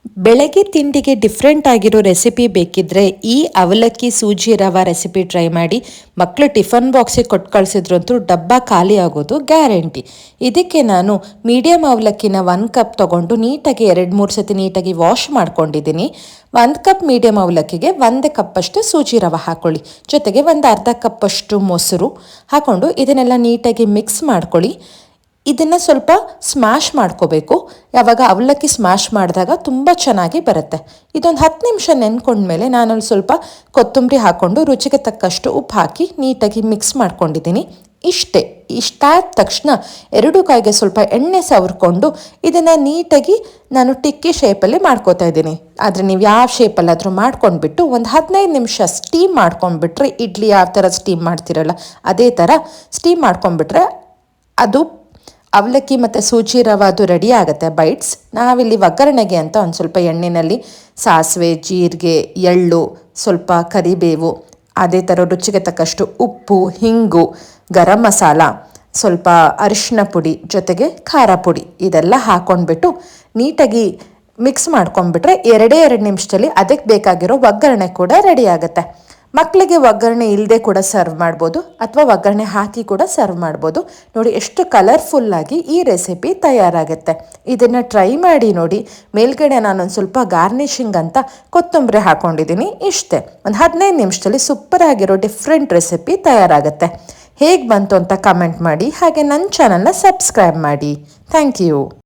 ಬೆಳಗ್ಗೆ ತಿಂಡಿಗೆ ಡಿಫ್ರೆಂಟ್ ಆಗಿರೋ ರೆಸಿಪಿ ಬೇಕಿದ್ರೆ ಈ ಅವಲಕ್ಕಿ ಸೂಜಿ ರವಾ ರೆಸಿಪಿ ಟ್ರೈ ಮಾಡಿ. ಮಕ್ಕಳು ಟಿಫನ್ ಬಾಕ್ಸಿಗೆ ಕೊಟ್ಟು ಕಳಿಸಿದ್ರಂತೂ ಡಬ್ಬ ಖಾಲಿ ಆಗೋದು ಗ್ಯಾರಂಟಿ. ಇದಕ್ಕೆ ನಾನು ಮೀಡಿಯಮ್ ಅವಲಕ್ಕಿನ 1 ಕಪ್ ತೊಗೊಂಡು ನೀಟಾಗಿ 2-3 ಸತಿ ನೀಟಾಗಿ ವಾಶ್ ಮಾಡ್ಕೊಂಡಿದ್ದೀನಿ. 1 ಕಪ್ ಮೀಡಿಯಮ್ ಅವಲಕ್ಕಿಗೆ 1 ಕಪ್ಪಷ್ಟು ಸೂಜಿ ರವೆ ಹಾಕ್ಕೊಳ್ಳಿ. ಜೊತೆಗೆ ಒಂದು ಅರ್ಧ ಕಪ್ಪಷ್ಟು ಮೊಸರು ಹಾಕ್ಕೊಂಡು ಇದನ್ನೆಲ್ಲ ನೀಟಾಗಿ ಮಿಕ್ಸ್ ಮಾಡ್ಕೊಳ್ಳಿ. ಇದನ್ನು ಸ್ವಲ್ಪ ಸ್ಮ್ಯಾಶ್ ಮಾಡ್ಕೋಬೇಕು. ಯಾವಾಗ ಅವಲಕ್ಕಿ ಸ್ಮ್ಯಾಶ್ ಮಾಡಿದಾಗ ತುಂಬ ಚೆನ್ನಾಗಿ ಬರುತ್ತೆ. ಇದೊಂದು 10 ನಿಮಿಷ ನೆನ್ಕೊಂಡ್ಮೇಲೆ ನಾನಲ್ಲಿ ಸ್ವಲ್ಪ ಕೊತ್ತಂಬರಿ ಹಾಕ್ಕೊಂಡು ರುಚಿಗೆ ತಕ್ಕಷ್ಟು ಉಪ್ಪು ಹಾಕಿ ನೀಟಾಗಿ ಮಿಕ್ಸ್ ಮಾಡ್ಕೊಂಡಿದ್ದೀನಿ. ಇಷ್ಟಾದ ತಕ್ಷಣ 2 ಕಾಯಿಗೆ ಸ್ವಲ್ಪ ಎಣ್ಣೆ ಸವರ್ಕೊಂಡು ಇದನ್ನು ನೀಟಾಗಿ ನಾನು ಟಿಕ್ಕಿ ಶೇಪಲ್ಲಿ ಮಾಡ್ಕೋತಾ ಇದ್ದೀನಿ. ಆದರೆ ನೀವು ಯಾವ ಶೇಪಲ್ಲಾದರೂ ಮಾಡ್ಕೊಂಡ್ಬಿಟ್ಟು ಒಂದು 15 ನಿಮಿಷ ಸ್ಟೀಮ್ ಮಾಡ್ಕೊಂಡ್ಬಿಟ್ರೆ, ಇಡ್ಲಿ ಯಾವ ಥರ ಸ್ಟೀಮ್ ಮಾಡ್ತಿರಲ್ಲ ಅದೇ ಥರ ಸ್ಟೀಮ್ ಮಾಡ್ಕೊಂಡ್ಬಿಟ್ರೆ ಅದು ಅವಲಕ್ಕಿ ಮತ್ತು ಸೂಜಿ ರವೆ ಅದು ರೆಡಿ ಆಗುತ್ತೆ ಬೈಟ್ಸ್. ನಾವಿಲ್ಲಿ ಒಗ್ಗರಣೆಗೆ ಅಂತ ಒಂದು ಸ್ವಲ್ಪ ಎಣ್ಣೆಯಲ್ಲಿ ಸಾಸಿವೆ, ಜೀರಿಗೆ, ಎಳ್ಳು, ಸ್ವಲ್ಪ ಕರಿಬೇವು, ಅದೇ ಥರ ರುಚಿಗೆ ತಕ್ಕಷ್ಟು ಉಪ್ಪು, ಹಿಂಗು, ಗರಂ ಮಸಾಲ, ಸ್ವಲ್ಪ ಅರಿಶಿನ ಪುಡಿ, ಜೊತೆಗೆ ಖಾರ ಪುಡಿ ಇದೆಲ್ಲ ಹಾಕ್ಕೊಂಡ್ಬಿಟ್ಟು ನೀಟಾಗಿ ಮಿಕ್ಸ್ ಮಾಡ್ಕೊಂಡ್ಬಿಟ್ರೆ 2 ನಿಮಿಷದಲ್ಲಿ ಅದಕ್ಕೆ ಬೇಕಾಗಿರೋ ಒಗ್ಗರಣೆ ಕೂಡ ರೆಡಿ ಆಗುತ್ತೆ. ಮಕ್ಕಳಿಗೆ ಒಗ್ಗರಣೆ ಇಲ್ಲದೆ ಕೂಡ ಸರ್ವ್ ಮಾಡ್ಬೋದು ಅಥವಾ ಒಗ್ಗರಣೆ ಹಾಕಿ ಕೂಡ ಸರ್ವ್ ಮಾಡ್ಬೋದು. ನೋಡಿ ಎಷ್ಟು ಕಲರ್ಫುಲ್ಲಾಗಿ ಈ ರೆಸಿಪಿ ತಯಾರಾಗುತ್ತೆ. ಇದನ್ನು ಟ್ರೈ ಮಾಡಿ ನೋಡಿ. ಮೇಲ್ಗಡೆ ನಾನೊಂದು ಸ್ವಲ್ಪ ಗಾರ್ನಿಷಿಂಗ್ ಅಂತ ಕೊತ್ತಂಬರಿ ಹಾಕ್ಕೊಂಡಿದ್ದೀನಿ. ಇಷ್ಟೇ, ಒಂದು 15 ನಿಮಿಷದಲ್ಲಿ ಸೂಪರ್ ಆಗಿರೋ ಡಿಫ್ರೆಂಟ್ ರೆಸಿಪಿ ತಯಾರಾಗುತ್ತೆ. ಹೇಗೆ ಬಂತು ಅಂತ ಕಮೆಂಟ್ ಮಾಡಿ. ಹಾಗೆ ನನ್ನ ಚಾನಲ್ನ ಸಬ್ಸ್ಕ್ರೈಬ್ ಮಾಡಿ. Thank you.